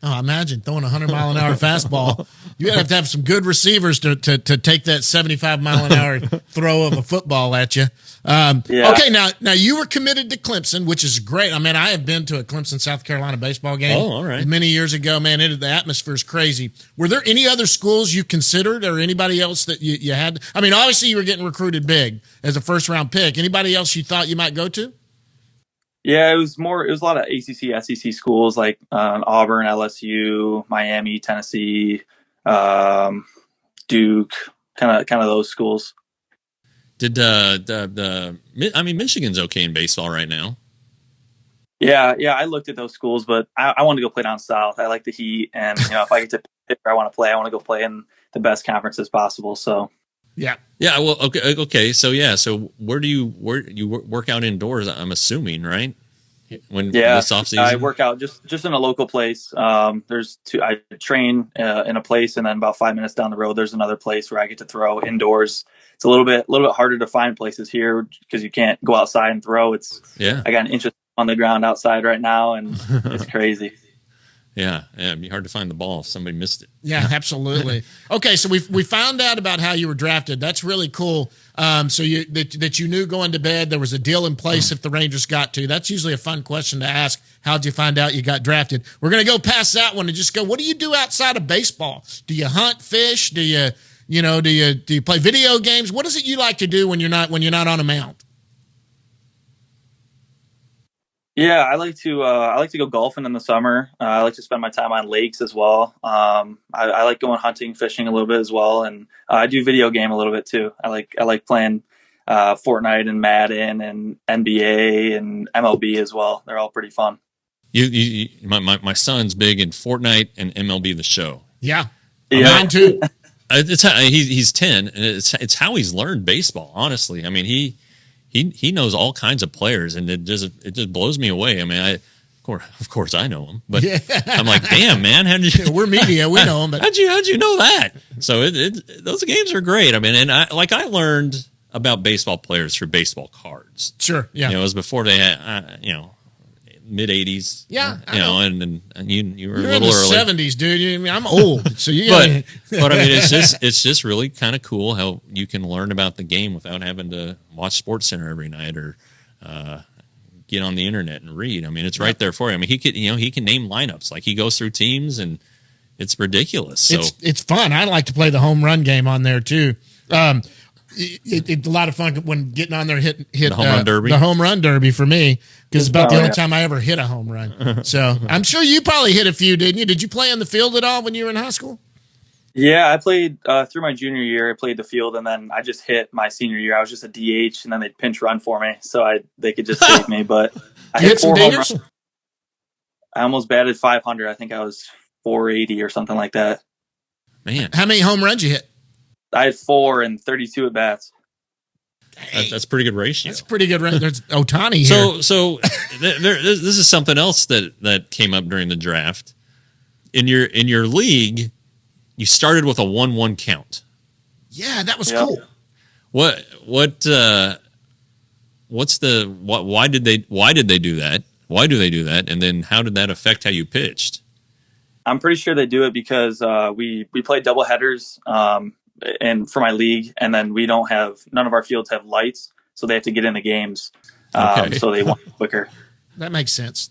Oh, imagine throwing a 100-mile-an-hour fastball. You have to have some good receivers to take that 75-mile-an-hour throw of a football at you. Yeah. Okay, now you were committed to Clemson, which is great. I mean, I have been to a Clemson, South Carolina baseball game all right. many years ago. Man, the atmosphere is crazy. Were there any other schools you considered or anybody else that you had? I mean, obviously you were getting recruited big as a first-round pick. Anybody else you thought you might go to? Yeah, it was a lot of ACC, SEC schools like Auburn, LSU, Miami, Tennessee, Duke, kind of those schools. Did Michigan's okay in baseball right now? Yeah, I looked at those schools, but I want to go play down south. I like the heat, and if I get to pick where I want to go play in the best conferences possible. So. Yeah. Well, okay. So where do you work out indoors? I'm assuming, right? when Yeah, this off season? I work out just in a local place. There's two. I train in a place, and then about 5 minutes down the road, there's another place where I get to throw indoors. It's a little bit harder to find places here because you can't go outside and throw. I got an inch on the ground outside right now, and it's crazy. Yeah, it'd be hard to find the ball if somebody missed it. Yeah, absolutely. Okay, so we found out about how you were drafted. That's really cool. So that you knew going to bed there was a deal in place if the Rangers got to. That's usually a fun question to ask. How'd you find out you got drafted? We're going to go past that one and just go, what do you do outside of baseball? Do you hunt, fish? Do you play video games? What is it you like to do when you're not on a mound? Yeah, I like to go golfing in the summer. I like to spend my time on lakes as well. I like going hunting, fishing a little bit as well, and I do video game a little bit too. I like playing Fortnite and Madden and NBA and MLB as well. They're all pretty fun. My son's big in Fortnite and MLB The Show. Yeah, mine too. He's 10, and it's how he's learned baseball. Honestly, I mean he knows all kinds of players, and it just blows me away. I mean, of course I know him, but I'm like, damn, man, how did you? We're media, we know him, but how'd you know that? So those games are great. I mean, and I learned about baseball players through baseball cards. Sure, yeah. It was before they had mid 80s. Yeah, and you were you're a little in the early. 70s, dude. I mean, I'm old, so you. but I mean, it's just really kind of cool how you can learn about the game without having to watch Sports Center every night or get on the internet and read. I mean, it's right there for you. I mean, he can name lineups. Like, he goes through teams, and it's ridiculous. So it's fun. I like to play the home run game on there too. It's a lot of fun when getting on there hit the home run derby. The home run derby for me, because it's about the only time I ever hit a home run. So I'm sure you probably hit a few, didn't you? Did you play on the field at all when you were in high school? Yeah, I played through my junior year. I played the field, and then I just hit my senior year. I was just a DH, and then they'd pinch run for me, so they could just save me. But I hit 4 home runs. I almost batted 500. I think I was 480 or something like that. Man, how many home runs you hit? I had 4 and 32 at bats. That's pretty good ratio. That's pretty good. There's Ohtani here. So this is something else that came up during the draft. In your league, you started with a 1-1 count. Yeah, that was cool. Why did they do that? Why do they do that? And then how did that affect how you pitched? I'm pretty sure they do it because we play double headers and for my league, and then none of our fields have lights, so they have to get in the games. So they want quicker. That makes sense.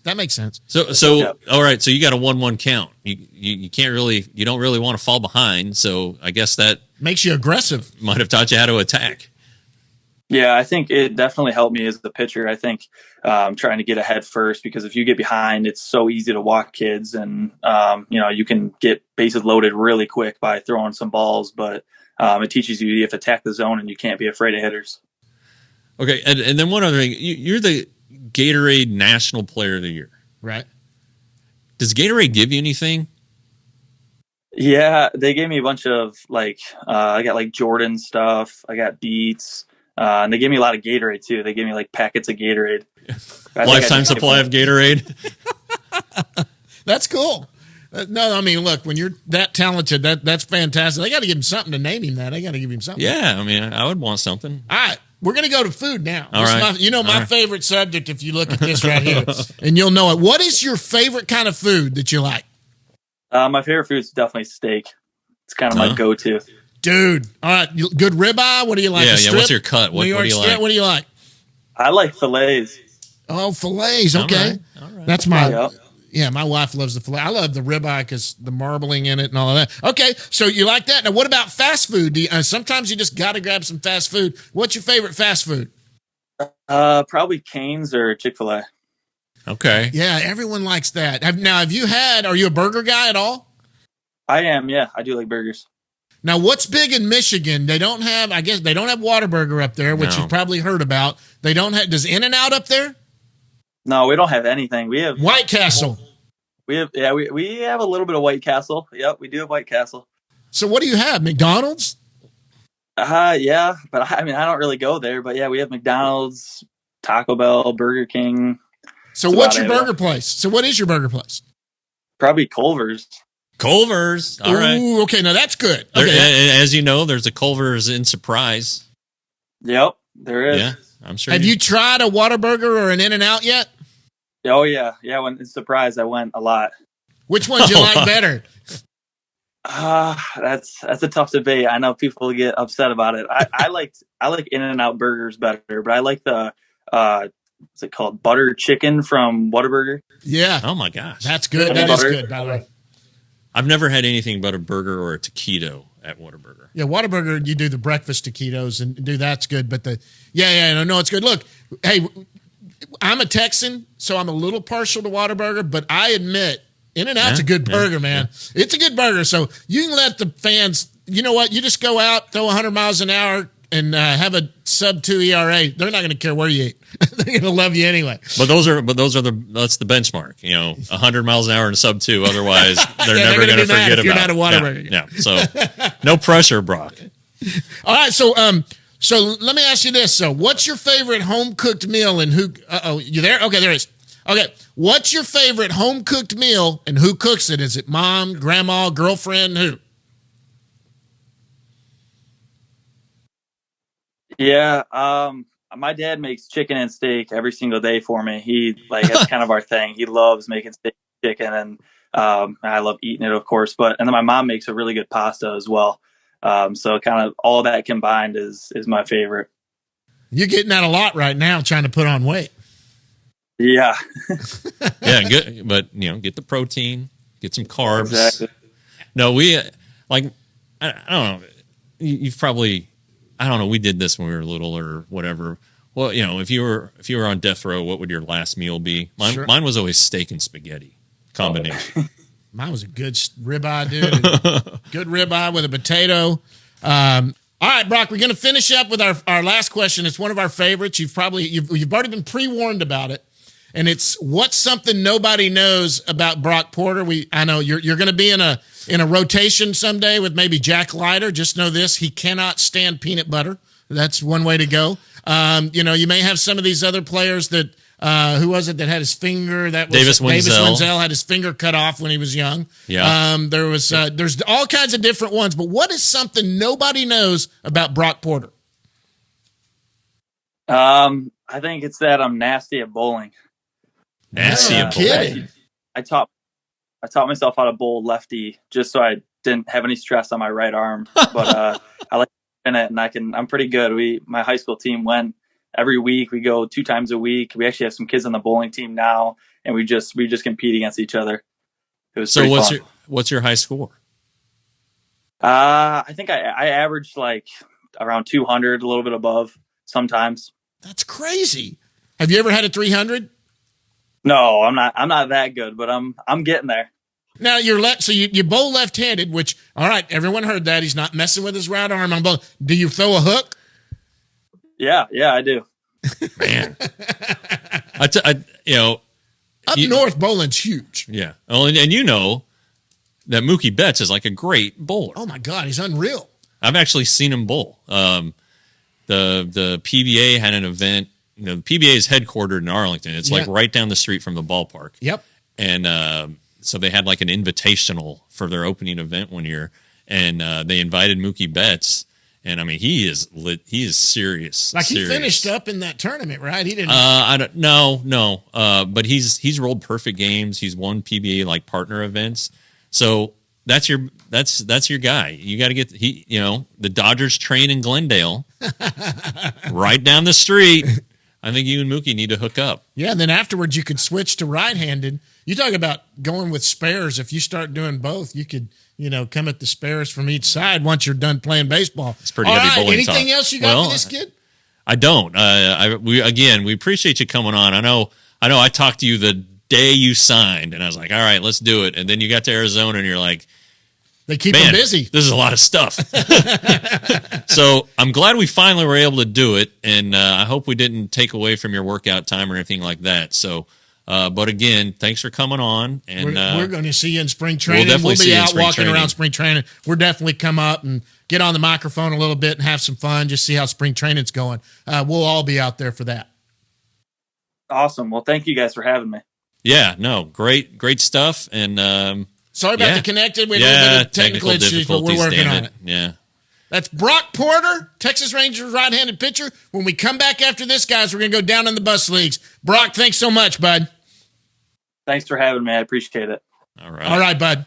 So all right. So you got a 1-1 count. You don't really want to fall behind. So I guess that makes you aggressive. Might have taught you how to attack. Yeah, I think it definitely helped me as the pitcher. I think trying to get ahead first, because if you get behind, it's so easy to walk kids, and you can get bases loaded really quick by throwing some balls. But it teaches you have to attack the zone, and you can't be afraid of hitters. Okay, and then one other thing, you're the Gatorade National Player of the Year, right? Does Gatorade give you anything? Yeah, they gave me a bunch of I got like Jordan stuff. I got Beats. And they gave me a lot of Gatorade too. They gave me packets of Gatorade. Lifetime supply of Gatorade. That's cool. No, I mean, look, when you're that talented, that's fantastic. They got to give him something to name him that. They got to give him something. Yeah, I mean, I would want something. All right, we're going to go to food now. All right. My favorite subject, if you look at this right here, and you'll know it. What is your favorite kind of food that you like? My favorite food is definitely steak. It's kind of my go-to. Dude, all right, good ribeye. What do you like? Yeah. What's your cut? What do you like? What do you like? I like fillets. Oh, fillets. Okay, all right. That's my. Yeah, my wife loves the fillet. I love the ribeye because the marbling in it and all of that. Okay, so you like that. Now, what about fast food? Sometimes you just got to grab some fast food. What's your favorite fast food? Probably Cane's or Chick-fil-A. Okay. Yeah, everyone likes that. Are you a burger guy at all? I am, yeah. I do like burgers. Now, what's big in Michigan? They don't have Whataburger up there, which you've probably heard about. They don't have, does In-N-Out up there? No, we don't have anything. We have White Castle. We have a little bit of White Castle. Yep, we do have White Castle. So what do you have? McDonald's? Yeah, but I don't really go there. But yeah, we have McDonald's, Taco Bell, Burger King. So what's your burger place? So what is your burger place? Probably Culver's. Culver's. All right. Ooh, okay, now that's good. Okay. As you know, there's a Culver's in Surprise. Yep, there is. Yeah, I'm sure. Have you tried a Whataburger or an In-N-Out yet? Oh yeah. When it's Surprise, I went a lot. Which one do you like better? That's a tough debate. I know people get upset about it. I like In-N-Out burgers better, but I like the what's it called? Butter chicken from Whataburger. Yeah. Oh my gosh. That's good. That is good, by the way. I've never had anything but a burger or a taquito at Whataburger. Yeah, Whataburger, you do the breakfast taquitos and do that's good. But no, it's good. Look, hey, I'm a Texan, so I'm a little partial to Whataburger, but I admit In-N-Out's a good burger, man. Yeah. It's a good burger. So you can let the fans, you know what? You just go out, throw 100 miles an hour, and have a sub-2 ERA. They're not going to care where you eat. They're going to love you anyway. But that's the benchmark. 100 miles an hour and sub-2. Otherwise, they're never going to forget about it. You're not a Whataburger. Yeah. So no pressure, Brock. All right. So let me ask you this. So what's your favorite home-cooked meal and who? You there? Okay, there it is. Okay, what's your favorite home-cooked meal and who cooks it? Is it mom, grandma, girlfriend, who? Yeah, my dad makes chicken and steak every single day for me. That's kind of our thing. He loves making steak and chicken, and I love eating it, of course. And then my mom makes a really good pasta as well. So kind of all that combined is my favorite. You're getting that a lot right now, trying to put on weight. Yeah. Yeah, good. But get the protein, get some carbs. Exactly. No, we I don't know. You've probably. I don't know. We did this when we were little or whatever. Well, if you were on death row, what would your last meal be? Mine was always steak and spaghetti combination. Mine was a good ribeye, dude. Good ribeye with a potato. All right, Brock, we're going to finish up with our last question. It's one of our favorites. You've already been pre-warned about it. And it's what's something nobody knows about Brock Porter. I know you're going to be in a rotation someday with maybe Jack Leiter. Just know this: he cannot stand peanut butter. That's one way to go. You may have some of these other players that who was it that had his finger? That was Davis Wenzel had his finger cut off when he was young. Yeah. There's all kinds of different ones. But what is something nobody knows about Brock Porter? I think it's that I'm nasty at bowling. Nasty at bowling. I taught myself how to bowl lefty just so I didn't have any stress on my right arm. But I like in it, and I'm pretty good. My high school team went every week. We go 2 times a week. We actually have some kids on the bowling team now, and we just compete against each other. It was so. What's your high score? I think I averaged like around 200, a little bit above sometimes. That's crazy. Have you ever had a 300? No, I'm not that good, but I'm getting there. Now so you bowl left-handed, which, all right, everyone heard that. He's not messing with his right arm on bowl. Do you throw a hook? Yeah, I do. Man. Up north, bowling's huge. Yeah. Oh, and you know that Mookie Betts is like a great bowler. Oh my God, he's unreal. I've actually seen him bowl. The PBA had an event. The PBA is headquartered in Arlington. It's like right down the street from the ballpark. Yep. And so they had like an invitational for their opening event one year, and they invited Mookie Betts. And I mean, he is lit. He is serious. He finished up in that tournament, right? He didn't. I don't. No. But he's rolled perfect games. He's won PBA like partner events. So that's your guy. You got to get the Dodgers train in Glendale, right down the street. I think you and Mookie need to hook up. Yeah, and then afterwards you could switch to right-handed. You talk about going with spares. If you start doing both, you could, come at the spares from each side once you're done playing baseball. It's pretty heavy bowling Anything talk. else you got for this kid? I don't. We appreciate you coming on. I know. I talked to you the day you signed, and I was like, all right, let's do it. And then you got to Arizona, and you're like, they keep him busy. This is a lot of stuff. So I'm glad we finally were able to do it, and I hope we didn't take away from your workout time or anything like that. So, but again, thanks for coming on. And we're going to see you in spring training. We'll be out walking around spring training. We'll definitely come up and get on the microphone a little bit and have some fun, just see how spring training's going. We'll all be out there for that. Awesome. Well, thank you guys for having me. Yeah, no, great stuff. And sorry about the connected. We had a little bit of technical issues, but we're working on it. Yeah. That's Brock Porter, Texas Rangers right-handed pitcher. When we come back after this, guys, we're going to go down in the bus leagues. Brock, thanks so much, bud. Thanks for having me. I appreciate it. All right. All right, bud.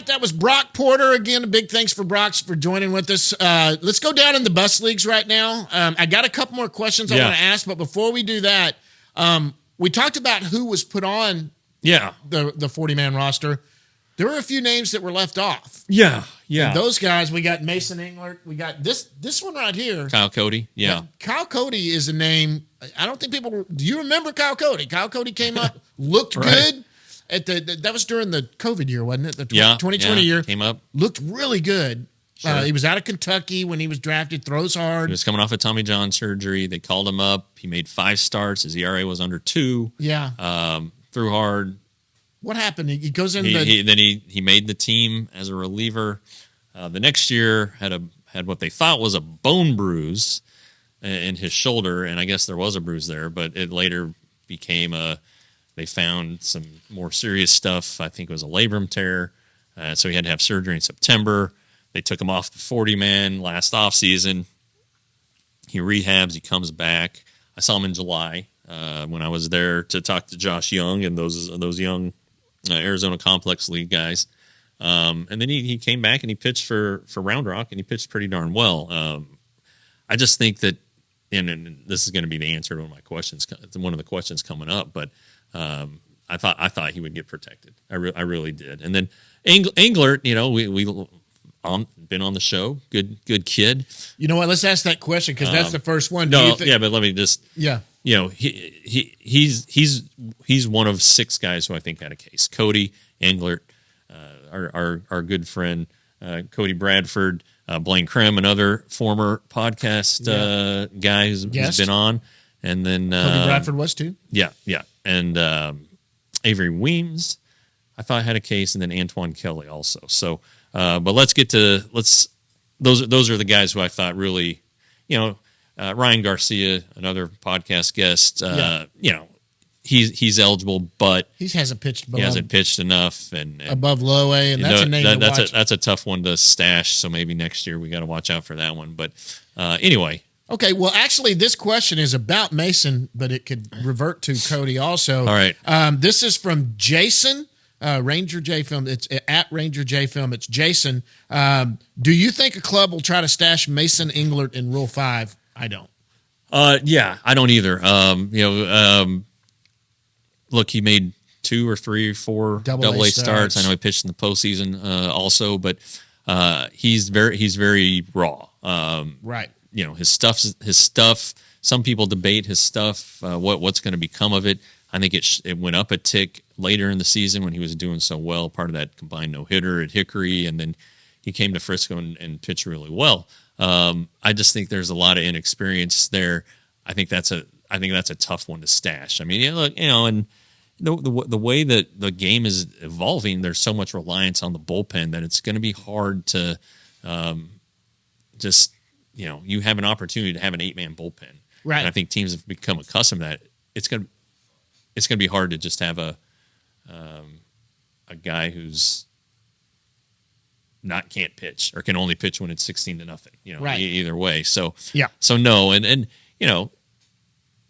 That was Brock Porter. Again, a big thanks for Brock's for joining with us. Let's go down in the bus leagues right now. I got a couple more questions I want to ask, but before we do that, we talked about who was put on the 40-man roster. There were a few names that were left off. Yeah. And those guys, we got Mason Englert. We got this one right here. Kyle Cody. Yeah. Kyle Cody is a name. I don't think people – do you remember Kyle Cody? Kyle Cody came up, looked good. That was during the COVID year, wasn't it? The 2020 year. Came up. Looked really good. Sure. He was out of Kentucky when he was drafted, throws hard. He was coming off of Tommy John surgery. They called him up. He made 5 starts. His ERA was under 2. Yeah. Threw hard. What happened? He goes in he made the team as a reliever. The next year had what they thought was a bone bruise in his shoulder, and I guess there was a bruise there, but it later became they found some more serious stuff. I think it was a labrum tear. So he had to have surgery in September. They took him off the 40-man last offseason. He rehabs. He comes back. I saw him in July when I was there to talk to Josh Young and those young Arizona Complex League guys. And then he came back and he pitched for Round Rock, and he pitched pretty darn well. I just think that, and this is going to be the answer to one of the questions coming up, but I thought he would get protected. I really did. And then Englert, we been on the show. Good kid. You know what? Let's ask that question because that's the first one. But let me just. Yeah. He's one of 6 guys who I think had a case. Cody, Englert, our good friend Cody Bradford, Blaine Krim, another former podcast guy who's been on, and then Cody Bradford was too. Yeah, and Avery Weems, I thought had a case, and then Antoine Kelly also. So, but let's get to those are the guys who I thought really, Ryan Garcia, another podcast guest, he's eligible, but he hasn't pitched enough and above low A, and that's a name to watch. That's a tough one to stash. So maybe next year we got to watch out for that one. But anyway. Okay, well, actually, this question is about Mason, but it could revert to Cody also. All right. This is from Jason, Ranger J Film. It's at Ranger J Film. It's Jason. Do you think a club will try to stash Mason Englert in Rule 5? I don't. Yeah, I don't either. Look, he made 2 or 3 or 4 double A starts. I know he pitched in the postseason also, but he's very raw. Right. His stuff. Some people debate his stuff. What's going to become of it? I think it went up a tick later in the season when he was doing so well. Part of that combined no-hitter at Hickory, and then he came to Frisco and pitched really well. I just think there's a lot of inexperience there. I think that's a tough one to stash. I mean, look, and the way that the game is evolving, there's so much reliance on the bullpen that it's going to be hard to you have an opportunity to have an 8-man bullpen. Right. And I think teams have become accustomed to that. It's going to be hard to just have a guy who's can't pitch or can only pitch when it's 16-0. Right. Either way. So yeah. So no, and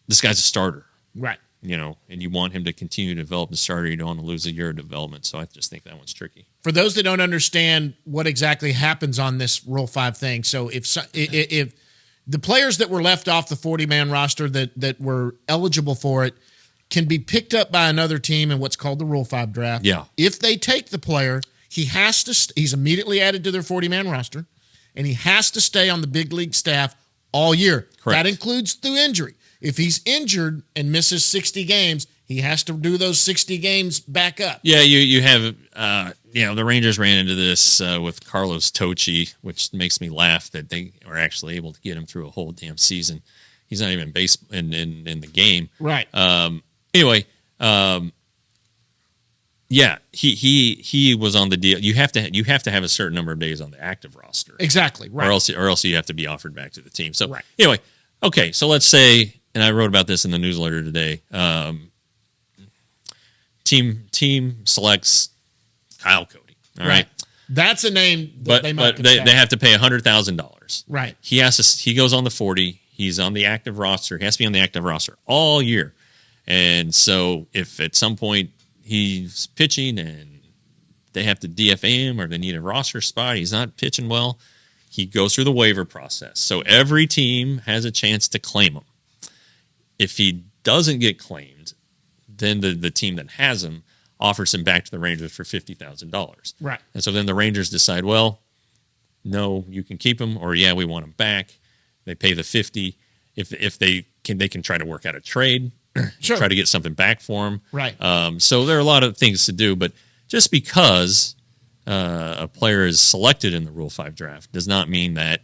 this guy's a starter. Right. And you want him to continue to develop the starter. You don't want to lose a year of development. So I just think that one's tricky. For those that don't understand what exactly happens on this Rule 5 thing, so if the players that were left off the 40-man roster that were eligible for it can be picked up by another team in what's called the Rule 5 draft. Yeah. If they take the player, he's immediately added to their 40-man roster, and he has to stay on the big league staff all year. Correct. That includes through injury. If he's injured and misses 60 games, he has to do those 60 games back up. Yeah, you have the Rangers ran into this with Carlos Tocci, which makes me laugh that they were actually able to get him through a whole damn season. He's not even in the game. Right. Anyway, he was on the deal. You have to have a certain number of days on the active roster. Exactly. Right. Or else you have to be offered back to the team. So right. Anyway, okay. So let's say, and I wrote about this in the newsletter today. Team selects Kyle Cody. All right. That's a name that they have to pay $100,000. Right. He goes on the 40. He's on the active roster. He has to be on the active roster all year. And so if at some point he's pitching and they have to DFA him or they need a roster spot, he's not pitching well, he goes through the waiver process. So every team has a chance to claim him. If he doesn't get claimed, then the team that has him offers him back to the Rangers for $50,000. Right. And so then the Rangers decide, well, no, you can keep him, or yeah, we want him back. They pay the $50,000. If they can try to work out a trade, sure. Try to get something back for him. Right. So there are a lot of things to do, but just because a player is selected in the Rule 5 draft does not mean that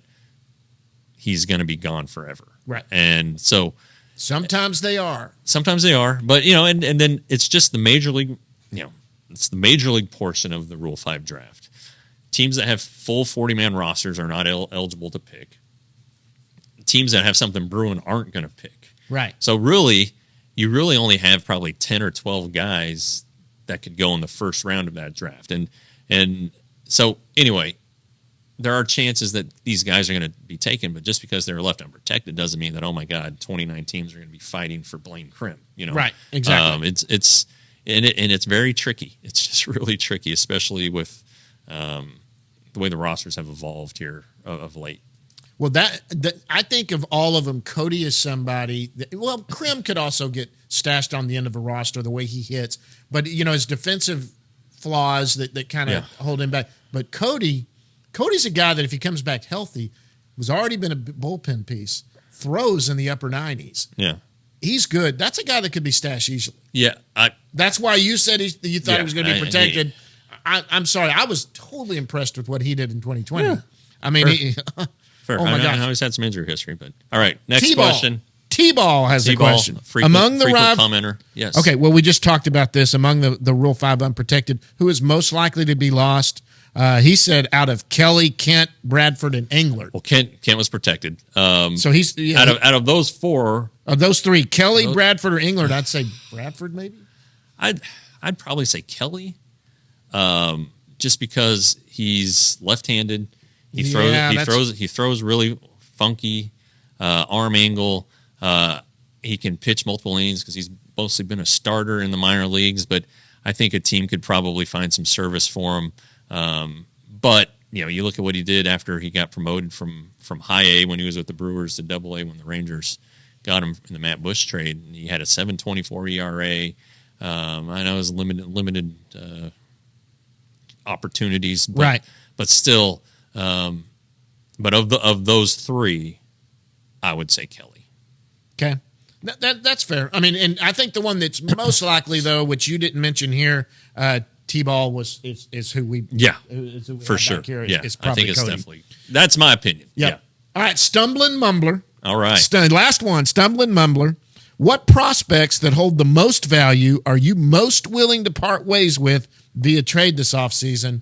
he's going to be gone forever. Right. And so sometimes they are. But and then it's just the major league, it's the major league portion of the Rule 5 draft. Teams that have full 40-man rosters are not eligible to pick. Teams that have something brewing aren't going to pick. Right. So really, you really only have probably 10 or 12 guys that could go in the first round of that draft. And so anyway, there are chances that these guys are going to be taken, but just because they're left unprotected doesn't mean that, oh my God, 29 teams are going to be fighting for Blaine Krim. Right. Exactly. It's very tricky. It's just really tricky, especially with the way the rosters have evolved here of late. Well, that I think of all of them, Cody is somebody Krim could also get stashed on the end of a roster the way he hits, but his defensive flaws that kind of hold him back. But Cody's a guy that if he comes back healthy, was already been a bullpen piece, throws in the upper 90s. Yeah. He's good. That's a guy that could be stashed easily. Yeah. That's why you said you thought he was going to be protected. I'm sorry. I was totally impressed with what he did in 2020. Yeah. I mean, Fair. Oh my God. I know he's had some injury history, but all right. Next question. T-Ball has a question. Among the commenter. Yes. Okay. Well, we just talked about this. Among the Rule 5 unprotected, who is most likely to be lost? He said out of Kelly, Kent, Bradford, and Englert. Well, Kent was protected. So he's out of those four. Of those three, Kelly, Bradford, or Englert, I'd say Bradford maybe. I'd probably say Kelly, just because he's left-handed. He throws really funky arm angle. He can pitch multiple innings because he's mostly been a starter in the minor leagues. But I think a team could probably find some service for him. But you look at what he did after he got promoted from High A when he was with the Brewers to Double A when the Rangers got him in the Matt Bush trade. And he had a 7.24 ERA. I know it was limited opportunities, but, right? But still. But of those three, I would say Kelly. Okay, that's fair. I mean, and I think the one that's most likely, though, which you didn't mention here, T-Ball is who we is who we for sure. Here. Yeah, it's I think it's Cody. definitely that's my opinion. Yep. Yeah. All right, Stumbling Mumbler. All right, last one, Stumbling Mumbler. What prospects that hold the most value are you most willing to part ways with via trade this offseason?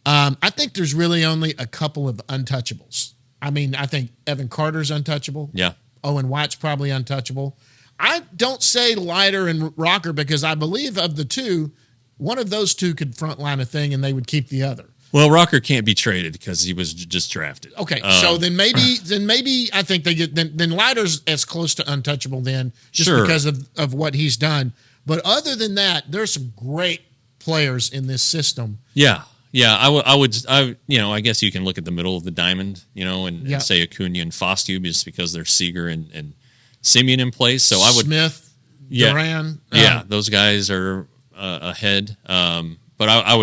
I think there's really only a couple of untouchables. I mean, I think Evan Carter's untouchable. Yeah. Owen White's probably untouchable. I don't say Leiter and Rocker because I believe of the two, one of those two could frontline a thing and they would keep the other. Well, Rocker can't be traded because he was just drafted. Okay, so then maybe I think they get then Leiter's as close to untouchable then just because of what he's done. But other than that, there's some great players in this system. Yeah. Yeah, I guess you can look at the middle of the diamond, and say Acuna and Fostu just because they're Seager and Simeon in place. So I would Smith, Duran, those guys are ahead. But I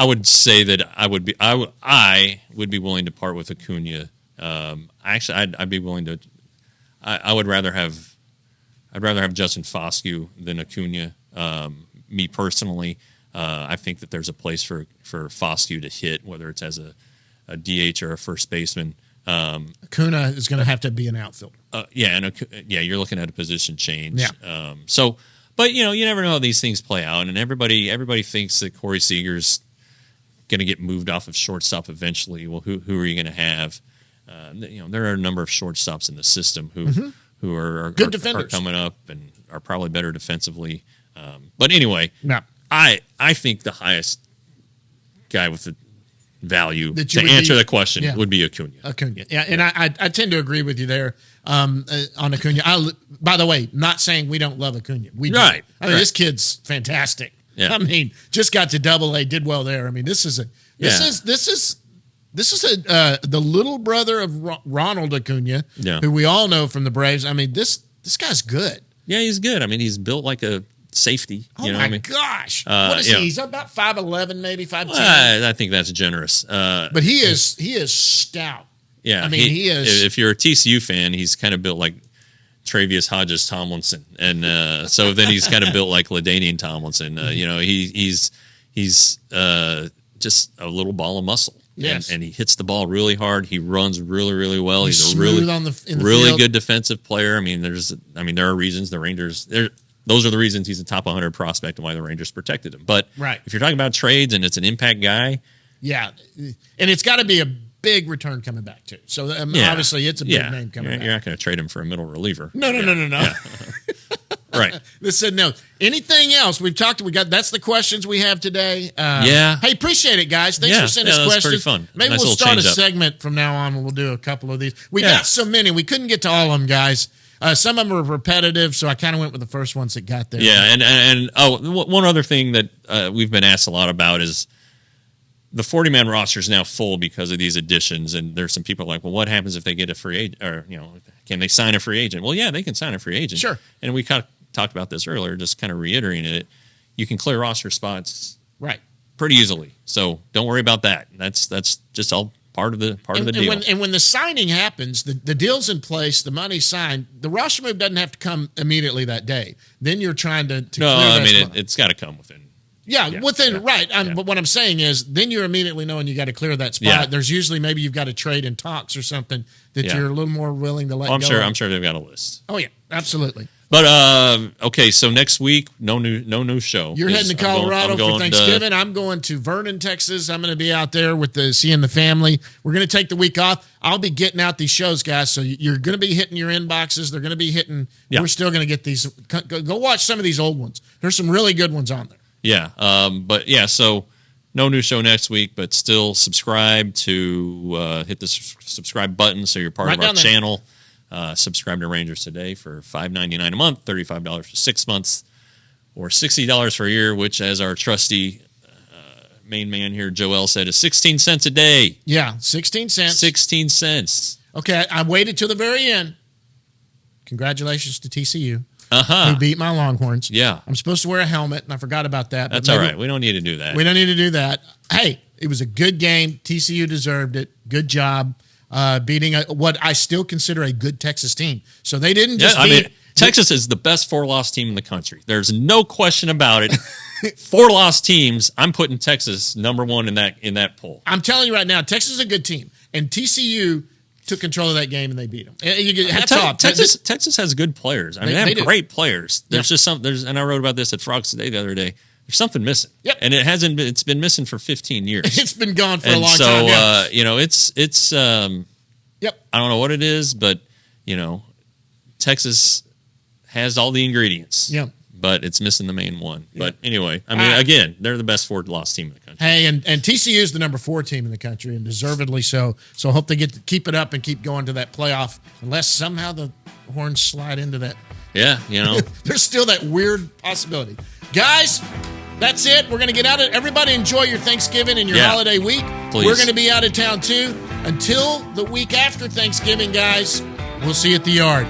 would say that I would be willing to part with Acuna. Actually, I'd be willing to. I would rather have I'd rather have Justin Foscue than Acuna. Me personally, I think that there's a place for Foscue to hit, whether it's as a DH or a first baseman. Acuna is going to have to be an outfielder. You're looking at a position change. Yeah. But you never know how these things play out, and everybody thinks that Corey Seager's going to get moved off of shortstop eventually. Well, who are you going to have? There are a number of shortstops in the system who are good defenders, are coming up and are probably better defensively. But anyway, yeah. I think the highest guy with the value to would answer be, the question would be Acuna. Yeah, and I tend to agree with you there on Acuna. By the way, not saying we don't love Acuna. We do. Right. I mean, this kid's fantastic. Yeah. I mean, just got to Double-A, did well there. I mean, this is the little brother of Ronald Acuna, who we all know from the Braves. I mean, this guy's good. Yeah, he's good. I mean, he's built like a safety. Oh my gosh! What is he? He's about 5'11", maybe 5'10". I think that's generous. But he is stout. Yeah, I mean, he is. If you're a TCU fan, he's kind of built like Travius Hodges Tomlinson, and so then he's kind of built like LaDainian Tomlinson. He's just a little ball of muscle. Yes. And he hits the ball really hard. He runs really, really well. He's a really really good defensive player. I mean, there are reasons the Rangers. Those are the reasons he's a top 100 prospect and why the Rangers protected him. But if you're talking about trades and it's an impact guy, and it's got to be a big return coming back too. So obviously, it's a big name coming back. You're not going to trade him for a middle reliever. No. Yeah. Right. Listen, no. Anything else? That's the questions we have today. Hey, appreciate it, guys. Thanks for sending us questions. Pretty fun. Maybe we'll start a segment from now on where we'll do a couple of these. We got so many. We couldn't get to all of them, guys. Some of them were repetitive, so I kind of went with the first ones that got there. Yeah, and one other thing that we've been asked a lot about is the 40-man roster is now full because of these additions, and there's some people like, well, what happens if they get a free agent, or can they sign a free agent? Well, yeah, they can sign a free agent. Sure. And we kind of talked about this earlier, just kind of reiterating it. You can clear roster spots pretty easily, so don't worry about that. That's just all part of the deal. When the signing happens, the deal's in place, the money's signed, the roster move doesn't have to come immediately that day. Then you're trying to no, I mean it's got to come within. Right. But what I'm saying is, then you're immediately knowing you got to clear that spot. Yeah. There's usually maybe you've got a trade in talks or something that you're a little more willing to let go. I'm sure they've got a list. Oh yeah, absolutely. But okay, so next week, no new show. You're heading to Colorado for Thanksgiving. I'm going to Vernon, Texas. I'm going to be out there seeing the family. We're going to take the week off. I'll be getting out these shows, guys. So you're going to be hitting your inboxes. They're going to be hitting. Yeah. We're still going to get these. Go watch some of these old ones. There's some really good ones on there. Yeah. So no new show next week, but still subscribe to hit the subscribe button so you're part of our channel. Subscribe to Rangers Today for $5.99 a month, $35 for 6 months, or $60 for a year, which, as our trusty main man here, Joel, said, is 16 cents a day. Yeah, 16 cents. 16 cents. Okay, I waited till the very end. Congratulations to TCU. Who beat my Longhorns. Yeah. I'm supposed to wear a helmet, and I forgot about that. That's all right. We don't need to do that. We don't need to do that. Hey, it was a good game. TCU deserved it. Good job beating what I still consider a good Texas team. So they didn't just beat. Texas is the best 4-loss team in the country. There's no question about it. 4-loss teams, I'm putting Texas number one in that poll. I'm telling you right now, Texas is a good team. And TCU took control of that game and they beat them. Hats off. Texas has good players. I mean, they have great players. There's just and I wrote about this at Frogs Today the other day. There's something missing. Yep. And it's been missing for 15 years. It's been gone for a long time. So, it's yep. I don't know what it is, but, Texas has all the ingredients. Yep. But it's missing the main one. Yep. But anyway, I mean, again, they're the best 4-loss team in the country. Hey, and TCU is the number 4 team in the country, and deservedly so. So I hope they get to keep it up and keep going to that playoff, unless somehow the Horns slide into that. Yeah, There's still that weird possibility. Guys, that's it. We're going to get out of it. Everybody enjoy your Thanksgiving and your holiday week. Please. We're going to be out of town, too. Until the week after Thanksgiving, guys, we'll see you at the yard.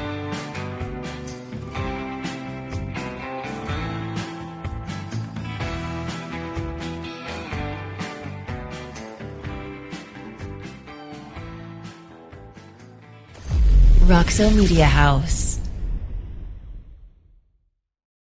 Roxo Media House.